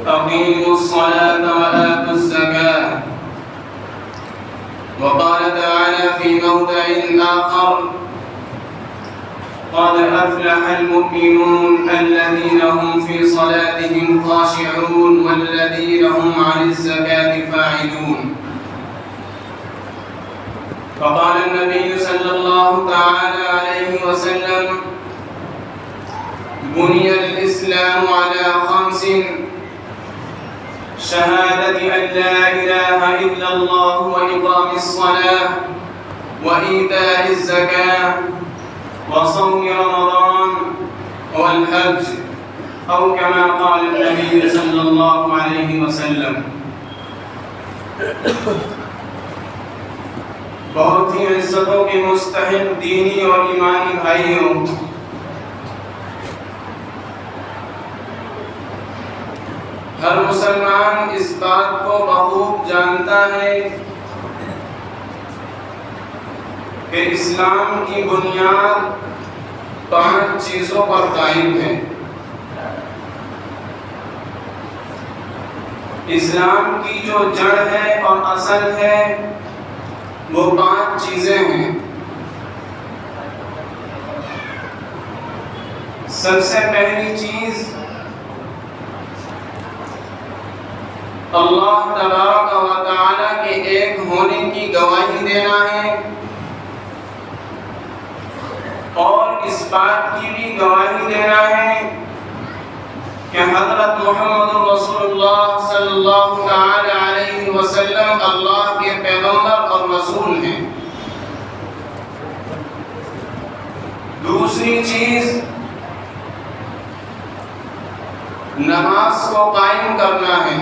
أقيموا الصلاة وآتوا الزكاة. وقال تعالى في موضع آخر: قد أفلح المؤمنون الذين هم في صلاتهم خاشعون والذين هم عن الزكاة فاعلون. فقال النبي صلى الله تعالى عليه وسلم: بني الإسلام على 5: شهادة أن لا إله إلا الله وإقام الصلاة وإيتاء الزكاة وصوم رمضان والحج، أو كما قال النبي صلى الله عليه وسلم. بہت ہی عزتوں کے مستحق دینی اور ایمانی بھائیوں، ہر مسلمان اس بات کو بخوب جانتا ہے کہ اسلام کی بنیاد 5 چیزوں پر قائم ہے۔ اسلام کی جو جڑ ہے اور اصل ہے وہ 5 چیزیں ہیں۔ سب سے پہلی چیز اللہ تبارک و تعالیٰ کے ایک ہونے کی گواہی دینا ہے، اور اس بات کی بھی گواہی دینا ہے کہ حضرت محمد رسول اللہ صلی اللہ تعالی علیہ وسلم اللہ کے پیغمبر اور رسول ہیں۔ دوسری چیز نماز کو قائم کرنا ہے،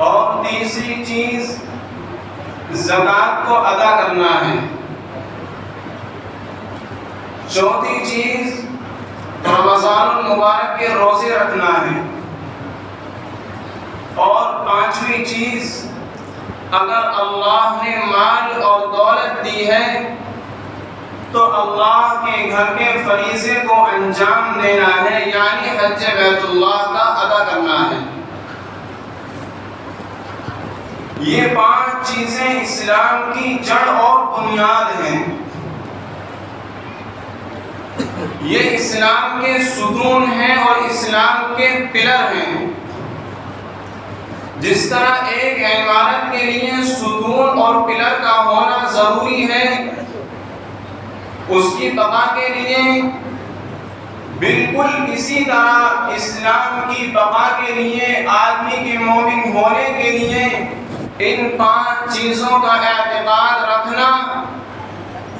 اور تیسری چیز زکوٰۃ کو ادا کرنا ہے۔ چوتھی چیز رمضان المبارک کے روزے رکھنا ہے، اور 5ویں چیز اگر اللہ نے مال اور دولت دی ہے تو اللہ کے گھر کے فریضے کو انجام دینا ہے، یعنی حج بیت اللہ کا ادا کرنا ہے۔ یہ 5 چیزیں اسلام کی جڑ اور بنیاد ہیں۔ یہ اسلام کے ستون ہیں اور اسلام کے پلر ہیں۔ جس طرح ایک عمارت کے لیے ستون اور پلر کا ہونا ضروری ہے، اس کی بقا کے لیے بالکل اسی طرح اسلام کی بقا کے لیے، آدمی کے مومن ہونے کے لیے ان 5 چیزوں کا اعتقاد رکھنا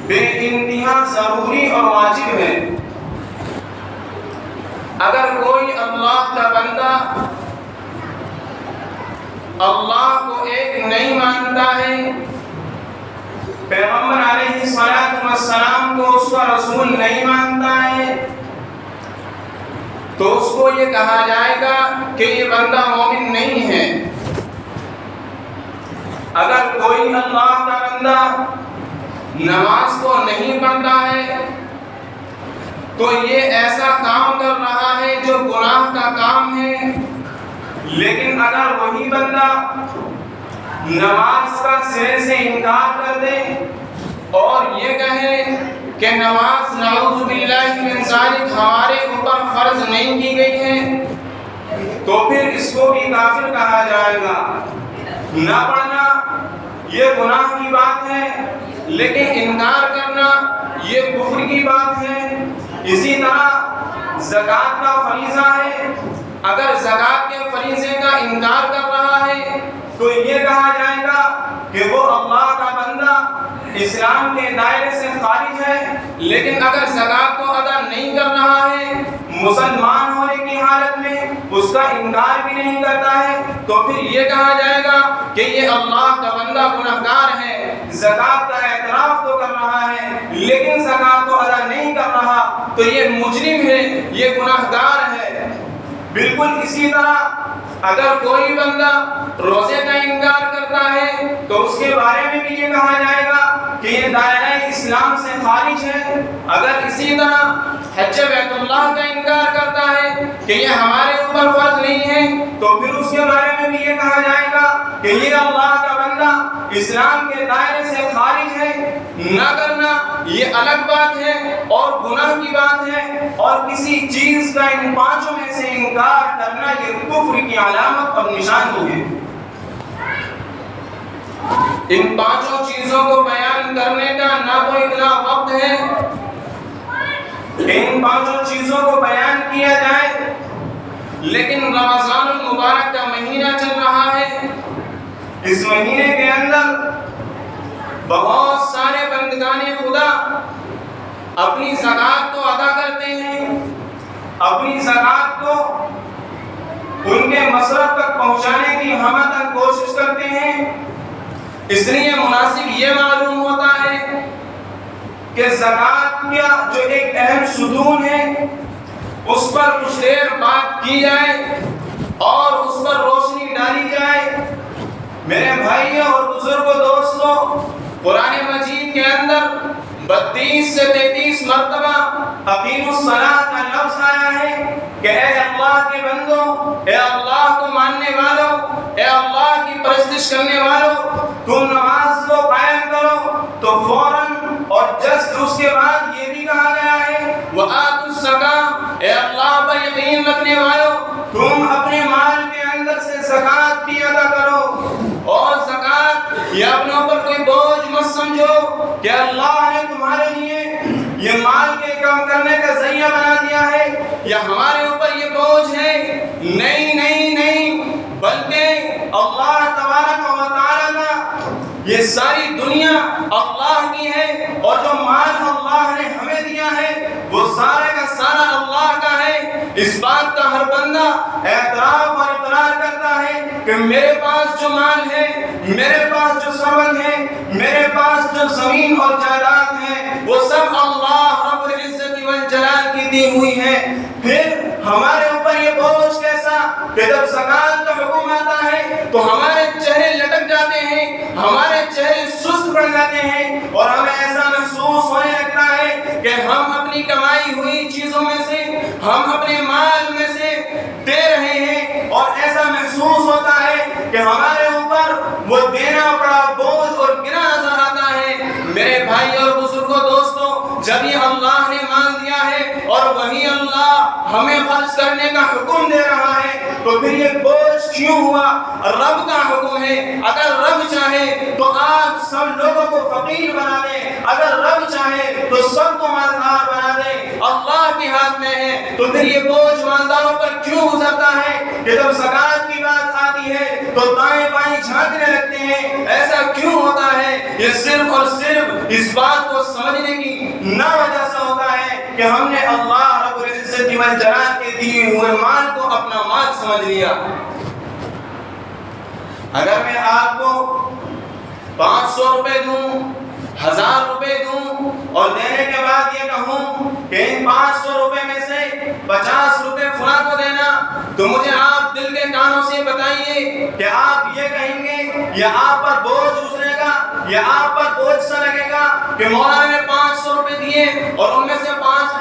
بے انتہا ضروری اور واجب ہے۔ اگر کوئی اللہ کا بندہ اللہ کو ایک نہیں مانتا ہے، پیغمبر علیہ السلام کو اس کا رسول نہیں مانتا ہے، تو اس کو یہ کہا جائے گا کہ یہ بندہ مومن نہیں ہے۔ اگر کوئی اللہ کا بندہ نماز کو نہیں پڑھتا ہے تو یہ ایسا کام کر رہا ہے جو گناہ کا کام ہے، لیکن اگر وہی بندہ نماز کا سرے سے انکار کر دے اور یہ کہے کہ نماز نعوذ باللہ من ذالک ہمارے اوپر فرض نہیں کی گئی ہے، تو پھر اس کو بھی کافر کہا جائے گا۔ نہ پڑھنا یہ گناہ کی بات ہے، لیکن انکار کرنا یہ کفر کی بات ہے۔ اسی طرح زکوٰۃ کا فریضہ ہے، اگر زکوٰۃ کے فریضے کا انکار کر رہا ہے تو یہ کہا جائے گا کہ وہ اللہ کا بندہ اسلام کے دائرے سے خارج ہے، لیکن اگر زکوٰۃ کو ادا نہیں کر رہا ہے، مسلمان ہونے کی حالت میں اس کا انکار بھی نہیں کرتا ہے، تو پھر یہ کہا جائے گا کہ یہ اللہ کا بندہ گنہگار ہے، زکوٰۃ کا اعتراف تو کر رہا ہے لیکن زکوٰۃ کو ادا نہیں کر رہا، تو یہ مجرم ہے، یہ گنہگار ہے۔ بالکل اسی طرح اگر کوئی بندہ روزے کا انکار کرتا ہے تو اس کے بارے میں بھی یہ کہا جائے گا کہ یہ دائرہ اسلام سے خارج ہے۔ اگر اسی طرح حج بیت اللہ کا انکار کرتا ہے کہ یہ ہمارے اوپر فرض نہیں ہے تو پھر اس کے بارے میں بھی یہ کہا جائے گا کہ یہ اللہ کا بندہ اسلام کے دائرے سے خارج ہے، نہ کرنا یہ الگ بات ہے اور گناہ کی بات ہے، اور کسی چیز کا ان پانچوں میں سے انکار کرنا یہ کفر کی علامت اور نشانی ہے۔ ان پانچوں چیزوں کو بیان کرنے کا نہ تو اتنا وقت ہے ان پانچوں چیزوں کو بیان کیا جائے، لیکن رمضان المبارک کا مہینہ چل رہا ہے، اس مہینے کے اندر بہت سارے بندگان خدا اپنی زکوٰۃ کو ادا کرتے ہیں، اپنی زکوٰۃ کو ان کے مصرف تک پہنچانے کی ہمہ کوشش کرتے ہیں۔ اس لیے مناسب یہ معلوم ہوتا ہے کہ زکوٰۃ کا جو ایک اہم ستون ہے اس پر کچھ دیر بات کی جائے اور اس پر روشنی ڈالی جائے۔ میرے بھائیوں اور بزرگوں دوستوں، قرآن مجید کے اندر 32 سے 33 مرتبہ اقیموا الصلاۃ کا لفظ آیا ہے کہ اے اللہ کے بندو، اے اللہ کو ماننے والوں، اے اللہ کی پرستش کرنے والوں، تم نماز کو قائم کرو۔ تو فوراً اور جسٹ اس کے بعد یہ بھی کہا گیا ہے وَآتُوا الزَّکَاۃَ، اے اللہ پر یقین رکھنے والوں، تم اپنے مال کے اندر سے زکوٰۃ بھی ادا کرو۔ اور زکوٰۃ یہ اپنے اوپر کوئی بوجھ مت سمجھو کہ اللہ نے تمہارے لیے یہ مال کے کم کرنے کا ذریعہ بنا دیا ہے یا ہمارے اوپر یہ بوجھ ہے۔ نہیں نہیں نہیں، بلکہ اللہ تبارک و تعالیٰ کا یہ ساری دنیا اللہ کی ہے، اور جو مال اللہ نے ہمیں دیا ہے وہ سارے کا سارا اللہ کا ہے۔ اس بات کا ہر بندہ اعتراف اور اقرار کرتا ہے کہ میرے پاس جو مال ہے، میرے پاس جو ثروت ہے، میرے پاس جو زمین اور جائیداد ہے، وہ سب اللہ رب العزت والجلال کی دی ہوئی ہے۔ پھر ہمارے اوپر یہ بوجھ کیسا کہ جب زکوٰۃ کا حکم آتا ہے تو ہمارے چہرے لٹک جاتے ہیں، ہمارے چہرے سست پڑ جاتے ہیں، اور ہمیں ایسا محسوس ہونے لگتا ہے کہ ہم اپنی کمائی ہوئی چیزوں میں سے، ہم اپنے مال میں سے دے رہے ہیں، اور ایسا محسوس ہوتا ہے کہ ہمارے اوپر وہ دینا بڑا بوجھ اور گرا نظر آتا ہے۔ میرے بھائی اور بزرگوں دوستوں، جب یہ اللہ نے مان دیا ہے اور وہی اللہ ہمیں خرچ کرنے کا حکم دے رہا ہے تو پھر یہ بوجھ کیوں ہوا؟ رب کا حکم ہے۔ اگر رب چاہے تو آپ سب لوگوں کو فقیر بنا دے، اگر رب چاہے تو سب کو مالدار بنا دے، اللہ کے ہاتھ میں ہے۔ تو پھر یہ بوجھ مالداروں پر کیوں گزرتا ہے کہ جب زکوٰۃ کی بات آتی ہے تو دائیں بائیں جھانکنے لگتے ہیں؟ ایسا کیوں ہوتا ہے؟ یہ صرف اور صرف اس بات کو سمجھنے کی نہ وجہ سے ہوتا ہے کہ ہم نے اللہ رب العزت والجلال کے دیے ہوئے مال کو اپنا مال سمجھ لیا۔ اگر میں آپ کو 500 روپے دوں، 1000 روپے دوں، اور دینے کے بعد یہ کہوں کہ ان 500 روپے میں سے 50 روپے فلاں کو دینا، تو مجھے آپ دل کے کانوں سے بتائیے کہ آپ یہ کہیں گے یا آپ پر بوجھ گزرے گا یا آپ پر بوجھ سا لگے گا کہ مولانا نے 500 روپے دیے اور ان میں سے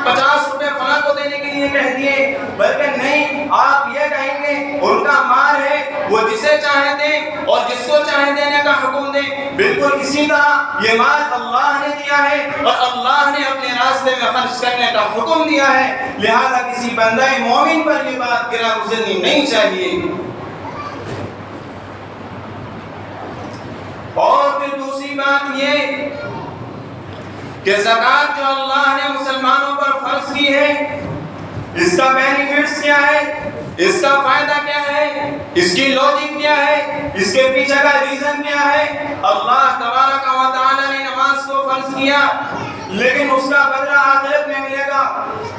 50 روپے فلاں کو دینے کے لیے کہہ دیے؟ بلکہ نہیں، آپ یہ کہیں گے ان کا مال ہے، وہ جسے چاہے دیں اور جس کو چاہے دینے کا حکم دیں۔ بالکل اسی طرح یہ مال اللہ نے دیا ہے اور اللہ نے اپنے راستے میں خرچ کرنے کا حکم دیا ہے، لہذا کسی بندہ مومن پر یہ بات گرا گزرنی نہیں چاہیے۔ اور پھر دوسری بات یہ کہ زکوٰۃ جو اللہ نے مسلمانوں پر فرض کی ہے، اس کا بینیفٹس کیا ہے، اس کا فائدہ کیا ہے، اس کی لاجک کیا ہے، اس کے پیچھے کا ریزن کیا ہے؟ اللہ تبارک و تعالی نے نماز کو فرض کیا لیکن اس کا بدلہ آخرت میں ملے گا۔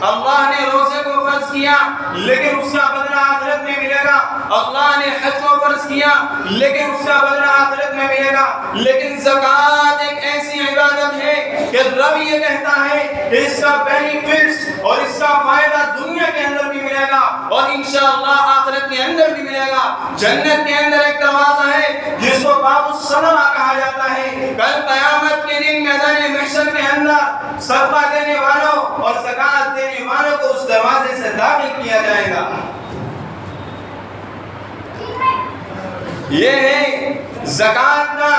اللہ نے روزے کو فرض کیا لیکن اس کا بدلہ آخرت میں ملے گا۔ اللہ نے حج کو فرض کیا لیکن اس کا بدلہ آخرت میں ملے گا۔ لیکن زکوٰۃ ایک ایسی عبادت ہے کہ رب یہ کہتا ہے کہ اس کا بینیفٹس اور اس کا فائدہ دنیا کے اندر بھی ملے گا اور انشاءاللہ آخرت کے اندر بھی ملے گا۔ جنت کے اندر ایک دروازہ ہے جس کو باب الصدقہ کہا جاتا ہے۔ کل قیامت کے دن میدان محشر کے اندر صدقہ دینے والوں اور زکوٰۃ دینے والوں کو اس دروازے سے داخل کیا جائے گا۔ یہ ہے زکوٰۃ کا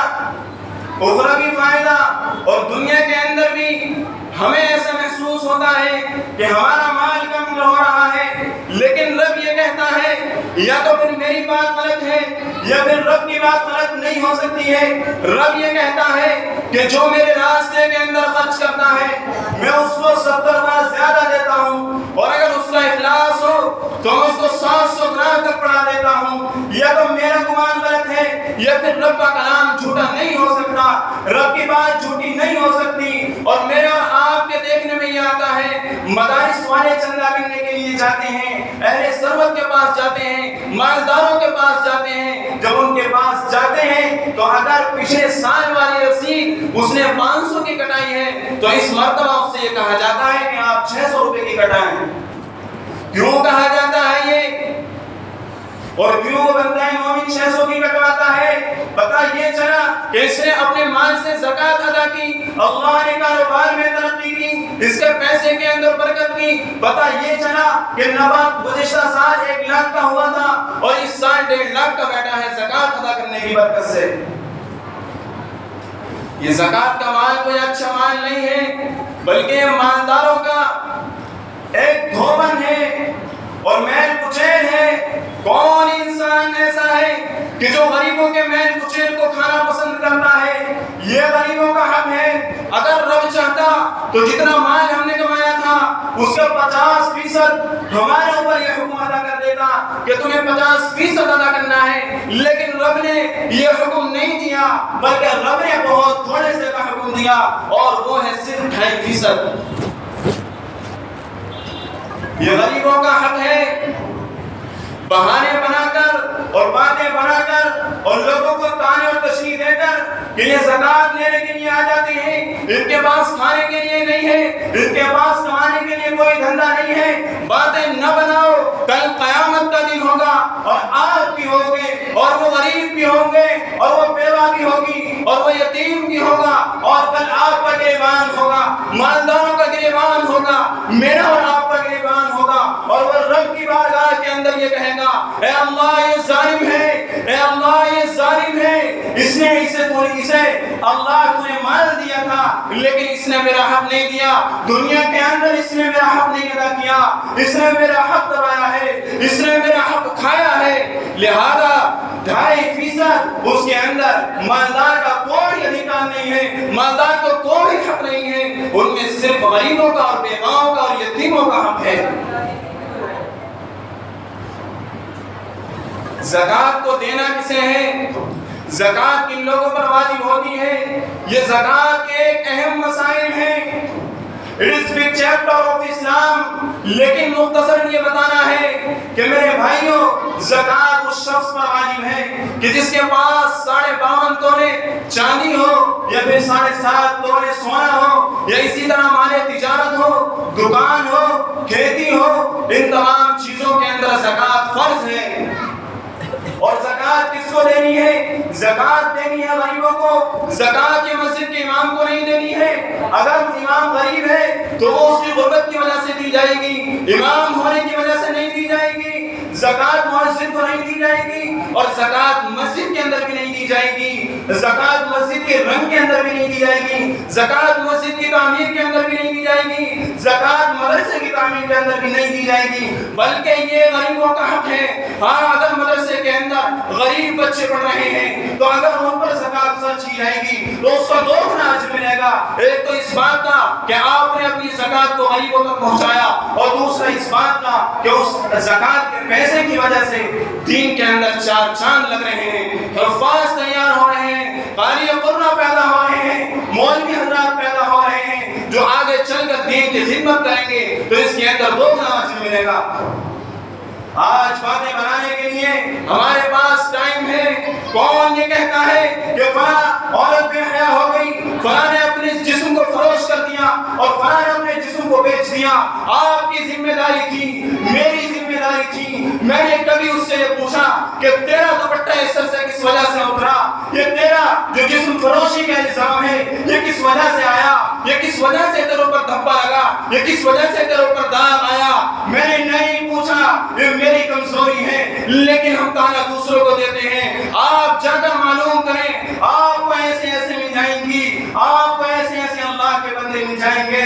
اخروی فائدہ، اور دنیا کے اندر بھی ہمیں ایسا محسوس ہوتا ہے کہ ہمارا مال کم ہو رہا ہے، لیکن رب یہ کہتا ہے یا تو پھر میری بات غلط ہے یا پھر رب کی بات غلط نہیں ہو سکتی ہے۔ رب یہ کہتا ہے کہ جو میرے راستے کے اندر خرچ کرتا ہے میں اس کو 70 گنا زیادہ دیتا ہوں، اور اگر اس کا اخلاص ہو تو میں اس کو 700 گنا تک بڑھا دیتا ہوں۔ یا تو میرا گمان غلط ہے یا پھر رب کا کلام جھوٹا نہیں ہو سکتا، رب کی بات جھوٹی نہیں ہو سکتی۔ اور میرے اور آپ کے دیکھنے میں یہ آتا ہے، مدارس والے چندہ کرنے کے لیے جاتے ہیں، اہل ثروت کے پاس جاتے ہیں، مالداروں کے پاس جاتے ہیں۔ جب ان کے پاس جاتے ہیں تو اگر پچھلے سال والی رسید اس نے 500 کی کٹائی ہے تو اس مرتبہ اس سے یہ کہا جاتا ہے کہ آپ 600 روپے کی کٹائیں۔ کیوں کہا جاتا ہے یہ، اور کیوں وہ بندہ مومن 600 کی کٹواتا ہے؟ پتہ یہ چلا کہ اس نے اپنے مال سے زکوٰۃ ادا کی، اللہ نے کاروبار میں ترقی کی، اس کے پیسے کے اندر برکت کی۔ پتہ یہ چلا کہ نفع گزشتہ سال 1 لاکھ کا ہوا تھا اور اس سال 1.5 لاکھ کا بیٹھا ہے زکوٰۃ ادا کرنے کی برکت سے۔ یہ زکوٰۃ کا مال کوئی اچھا مال نہیں ہے، بلکہ یہ مالداروں کا ایک دھوبن ہے اور میل کچیل ہے۔ کون انسان ایسا ہے کہ جو غریبوں کے میل کچیل کو کھانا پسند کرتا ہے؟ یہ غریبوں کا حق ہے۔ اگر رب چاہتا تو جتنا مال ہم نے کمایا تھا اس کا 50% ہمارے اوپر یہ حکم ادا کر دیتا کہ تمہیں 50% ادا کرنا ہے، لیکن رب نے یہ حکم نہیں دیا، بلکہ رب نے بہت تھوڑے سے کا حکم دیا، اور وہ ہے صرف 2.5%۔ یہ غریبوں کا حق ہے۔ بہانے بنا کر اور باتیں بنا کر اور لوگوں کو تانے اور تشریح دے کر کہ یہ زکوٰۃ لینے کے لیے آ جاتے ہیں، ان کے پاس کھانے کے لیے نہیں ہے، ان کے پاس کمانے کے لیے کوئی دھندا نہیں ہے، باتیں نہ بناؤ۔ کل قیامت کا دن ہوگا اور آپ بھی ہوگے اور وہ غریب بھی ہوں گے اور وہ بیوہ بھی ہوگی اور وہ یتیم بھی ہوگا، اور کل آپ کا گریبان ہوگا، مالداروں کا گریبان ہوگا، میرا اور آپ کا گریبان ہوگا، اور وہ رب کی بارگاہ کے اندر یہ کہے گا، اے اللہ یہ ظالم ہے، اے اللہ یہ ظالم ہے، اسے اللہ تو نے مال دیا تھا لیکن اس نے میرا حق نہیں دیا، دنیا کے اندر اس نے میرا حق نہیں ادا کیا، اس نے میرا حق دبایا ہے، اس نے میرا حق کھایا ہے، لہذا 2.5% اس کے اندر مالدار کا کوئی ادھیکار نہیں ہے، مالدار کو کوئی حق نہیں ہے، ان میں صرف غریبوں کا اور بیواؤں کا اور یتیموں کا حق ہے۔ زکوٰۃ کو دینا کسے ہے؟ زکوٰۃ کن لوگوں پر واجب ہوتی ہے؟ یہ زکوٰۃ کے ایک اہم مسائل ہیں۔ It is big chapter of Islam، لیکن مختصر یہ بتانا ہے کہ میرے بھائیوں، زکوٰۃ اس شخص پر واجب ہے کہ جس کے پاس 52.5 تولے چاندی ہو یا پھر 7.5 تولے سونا ہو یا اسی طرح مال تجارت ہو، دکان ہو، کھیتی ہو، ان تمام چیزوں کے اندر زکوٰۃ فرض ہے۔ اور زکوٰۃ کس کو دینی ہے؟ زکوٰۃ دینی ہے غریبوں کو۔ زکوٰۃ یہ مسجد کے امام کو نہیں دینی ہے۔ اگر امام غریب ہے تو وہ اس کی غربت کی وجہ سے دی جائے گی، امام ہونے کی وجہ سے نہیں دی جائے گی۔ زکوٰۃ مسجد کو نہیں دی جائے گی اور زکوٰۃ مسجد کے اندر بھی نہیں دی جائے گی، زکوٰۃ مسجد کے رنگ کے اندر بھی نہیں دی جائے گی، زکوٰۃ مسجد کی تعمیر کے اندر بھی نہیں دی جائے گی، زکوٰۃ مدرسے کی تعمیر کے اندر بھی نہیں دی جائے گی، بلکہ یہ غریبوں کا حق ہے۔ ہاں، اگر مدرسے کے اندر غریب بچے پڑھ رہے ہیں تو اگر ان پر زکوٰۃ خرچ کی جائے گی تو اس کا 2 گنا اجر ملے گا۔ ایک تو اس بات کا کہ آپ نے اپنی زکوٰۃ کو غریبوں تک پہنچایا، اور دوسرا اس بات کا کہ اس زکوٰۃ کے پیسے کی وجہ سے دین کے اندر 4 چاند لگ رہے ہیں، حفاظ تیار ہو رہے ہیں، قاری قرہ پیدا ہو رہے ہیں، مولوی حضرات پیدا ہو رہے ہیں جو آگے چل کر دین کی خدمت کریں گے، تو اس کے اندر 2 گنا اجر ملے گا۔ آج باتیں بنانے کے لیے ہمارے پاس ٹائم ہے۔ کون یہ کہتا ہے کہ فلاں عورت بے حیا ہو گئی، فلاں نے اپنے جسم کو فروش کر دیا اور فلاں نے اپنے جسم کو بیچ دیا؟ آپ کی ذمہ داری تھی، میری ذمہ داری تھی۔ میں نے کبھی اس سے یہ پوچھا کہ تیرا دوپٹہ اس طرح سے کس وجہ سے اترا؟ یہ تیرا جو جسم فروشی کا الزام ہے یہ کس وجہ سے آیا؟ یہ کس وجہ سے تیرے اوپر دھبا لگا؟ یہ کس وجہ سے تیرے اوپر داغ آیا؟ میں نے نہیں پوچھا، یہ میری کمزوری ہے، لیکن ہم تانا دوسروں کو دیتے ہیں۔ آپ جا کر معلوم کریں، آپ کو ایسے ایسے مل جائیں گی، آپ کو ایسے ایسے اللہ کے بندے مل جائیں گے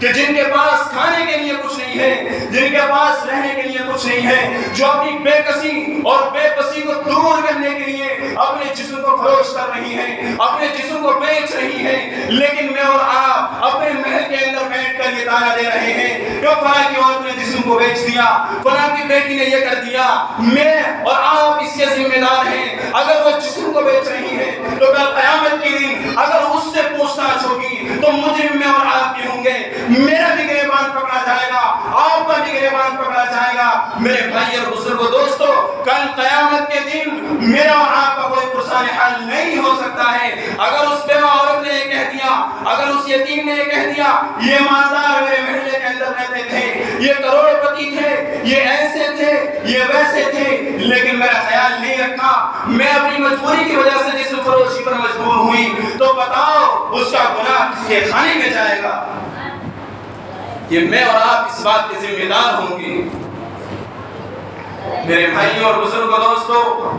کہ جن کے پاس کھانے کے لیے کچھ نہیں ہے، جن کے پاس رہنے کے لیے کچھ نہیں ہے، جو اپنی بے کسی اور بے بسی کو دور کرنے کے لیے اپنے جسم کو فروخت کر رہی ہیں، اپنے جسم کو بیچ رہی ہیں، لیکن میں اور آپ اپنے محل کے اندر بیٹھ کر یہ تانا دے رہے ہیں کہ فلاں کی عورت نے جسم کو بیچ دیا، فلاں کی بیٹی نے یہ کر دیا، میں اور آپ اس کے ذمہ دار ہیں۔ اگر وہ جسم کو بیچ رہی ہے تو کل قیامت کے دن اگر اس سے پوچھ تاچھ ہوگی تو مجرم میں اور آپ بھی ہوں گے، میرا بھی گریبان پکڑا جائے گا، آپ کا بھی گریبان پکڑا جائے گا۔ میرے بھائی اور بزرگوں دوستو، کل قیامت کے دن میرا اور آپ کا کوئی پرسان حل نہیں ہو سکتا ہے۔ اگر اس بیوہ عورت نے یہ کہہ دیا، اگر اس یتیم نے یہ کہہ دیا یہ مالدار میرے محلے کے اندر رہتے تھے، یہ کروڑ پتی تھے، یہ ایسے تھے، یہ ویسے تھے، لیکن میرا خیال نہیں رکھا، میں اپنی مجبوری کی وجہ سے جسم فروشی پر مجبور ہوئی، تو بتاؤ اس کا گناہ کس کے کھانے میں جائے گا؟ یہ میں اور آپ اس بات کے ذمہ دار ہوں گے۔ میرے بھائیوں اور بزرگوں دوستو،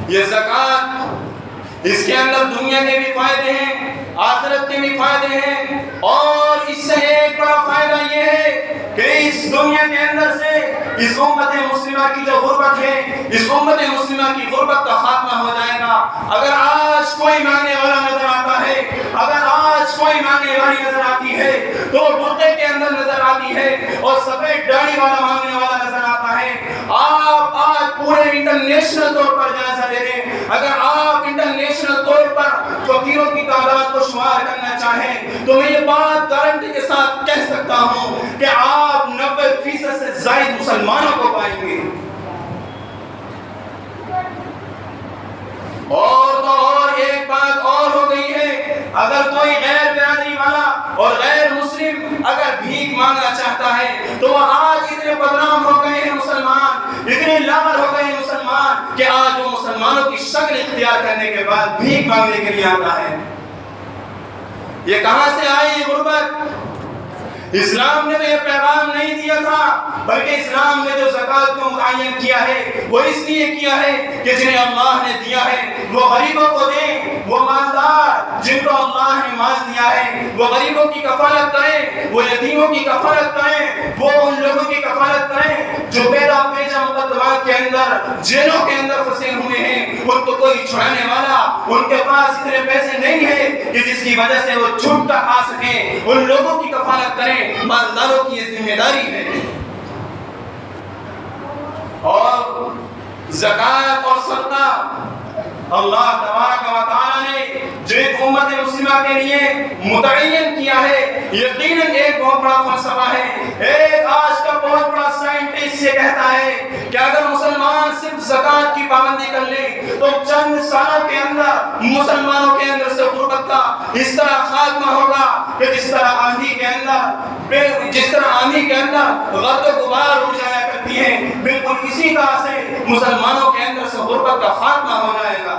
یہ زکوٰۃ، اس کے اندر دنیا کے بھی فائدے ہیں، آخرت کے بھی فائدے ہیں، اور اس سے ایک بڑا فائدہ یہ ہے کہ اس دنیا کے اندر سے اس امت مسلمہ کی جو غربت ہے، اس امت مسلمہ کی غربت کا خاتمہ ہو جائے گا۔ اگر آج کوئی مانگنے والا نظر آتا ہے، اگر آج کوئی مانگنے والی نظر آتی ہے تو برقعے کے اندر نظر آتی ہے، اور سفید داڑھی والا مانگنے والا نظر آتا ہے۔ آپ آج پورے انٹرنیشنل طور پر جائزہ لے لیں، اگر آپ انٹرنیشنل طور پر فقیروں کی تعداد کو شمار کرنا چاہیں تو میں یہ بات گارنٹی کے ساتھ کہہ سکتا ہوں کہ آپ 90% سے زائد مسلمانوں کو پائیں گے۔ اور تو اور ایک بات اور ہو گئی ہے، اگر کوئی غیر برادری والا اور غیر مسلم اگر بھیک مانگنا چاہتا ہے تو وہ آج اتنے بدنام ہو گئے ہیں مسلمان، اتنے لاغر ہو گئے ہیں مسلمان کہ آج وہ مسلمانوں کی شکل اختیار کرنے کے بعد بھیک مانگنے کے لیے آتا ہے۔ یہ کہاں سے آئی یہ غربت؟ اسلام نے تو یہ پیغام نہیں دیا تھا، بلکہ اسلام نے جو زکوٰۃ کو متعین کیا ہے وہ اس لیے کیا ہے کہ جنہیں اللہ نے دیا ہے وہ غریبوں کو دیں، وہ مالدار جن کو اللہ نے مال دیا ہے وہ غریبوں کی کفالت کریں، وہ یتیموں کی کفالت کریں، وہ ان لوگوں کی کفالت کریں جو پیدا پیچا مقدمات کے اندر جیلوں کے اندر پھنسے ہوئے ہیں، ان کو کوئی چھڑانے والا، ان کے پاس اتنے پیسے نہیں ہیں کہ جس کی وجہ سے وہ چھٹ کر آ سکیں، ان لوگوں کی کفالت کریں۔ مالداروں کی یہ ذمہ داری ہے۔ اور زکوٰۃ اور صدقہ اللہ تبارک و تعالی نے جو ایک امت مسلمہ کے لیے متعین کیا ہے، یقیناً ایک بہت بڑا فلسفہ ہے۔ ایک آج کا بہت بڑا سائنٹسٹ یہ کہتا ہے کہ اگر مسلمان صرف زکوٰۃ کی پابندی کر لیں تو چند سالوں کے اندر مسلمانوں کے اندر سے غربت کا اس طرح خاتمہ ہوگا کہ جس طرح آندھی کے اندر غرق و غبار اڑ جایا کرتی ہے، بالکل اسی طرح سے مسلمانوں کے اندر سے غربت کا خاتمہ ہو جائے گا۔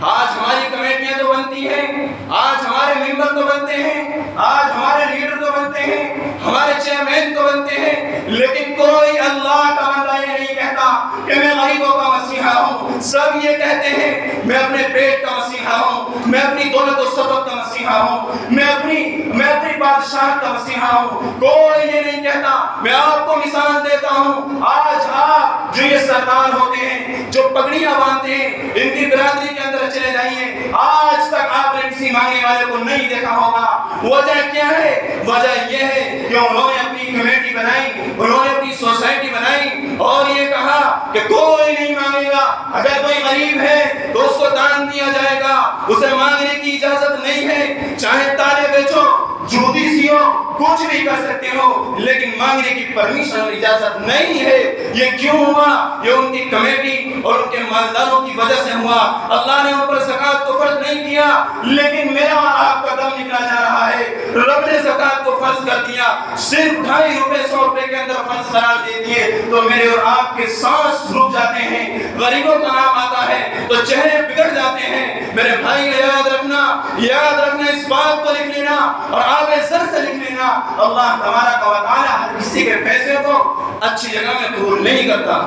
آج ہماری کمیٹیاں تو بنتی ہیں، آج ہمارے ممبر تو بنتے ہیں، آج ہمارے لیڈر تو بنتے ہیں، ہمارے چیئرمین تو بنتے ہیں، لیکن کوئی اللہ کا بندہ یہ نہیں کہتا کہ میں غریبوں کا مسیحا ہوں۔ سب یہ کہتے ہیں میں اپنے پیٹ کا مسیحا ہوں، میں اپنی دولت و ثروت کا مسیحا ہوں، میں اپنی بادشاہت کا مسیحا ہوں۔ کوئی یہ نہیں کہتا۔ میں آپ کو مثال دیتا ہوں، آج آپ جو یہ سردار ہوتے ہیں، جو پگڑیاں باندھتے ہیں، ان کی برادری کے اندر چلے جائیے، آج تک آپ نے کسی مانگنے والے کو نہیں دیکھا ہوگا۔ وجہ کیا ہے؟ وجہ یہ ہے کہ انہوں نے اپنی کمیٹی بنائی، انہوں نے اپنی سوسائٹی بنائی اور یہ کہا کہ کوئی نہیں مانگے گا، اگر کوئی غریب ہے تو اس کو دان دیا جائے گا، اسے مانگنے کی اجازت نہیں ہے، چاہے تالے بیچو، جوتی سیو، کچھ بھی کر سکتے ہو، لیکن مانگنے کی پرمیشن اور اجازت نہیں ہے۔ یہ کیوں ہوا؟ یہ ان کی کمیٹی اور ان کے مالداروں کی وجہ سے ہوا۔ اللہ نے ان پر زکوٰۃ کو فرض نہیں کیا، لیکن میرا اور آپ کا دم نکلا جا رہا ہے۔ رب نے زکوٰۃ کو فرض کر دیا، صرف 2.5 روپے 100 روپے کے اندر فرض قرار دے دیے تو میرے اور آپ کے سانس رک جاتے ہیں۔ غریبوں کا نام آتا ہے تو چہرے بگڑ جاتے ہیں۔ میرے بھائی یاد رکھنا اس بات کو لکھ لینا اور آگے سر سے لکھ لینا، اللہ تبارک و تعالی ہر کسی کے پیسے کو اچھی جگہ میں قبول نہیں کرتا۔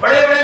بڑے بڑے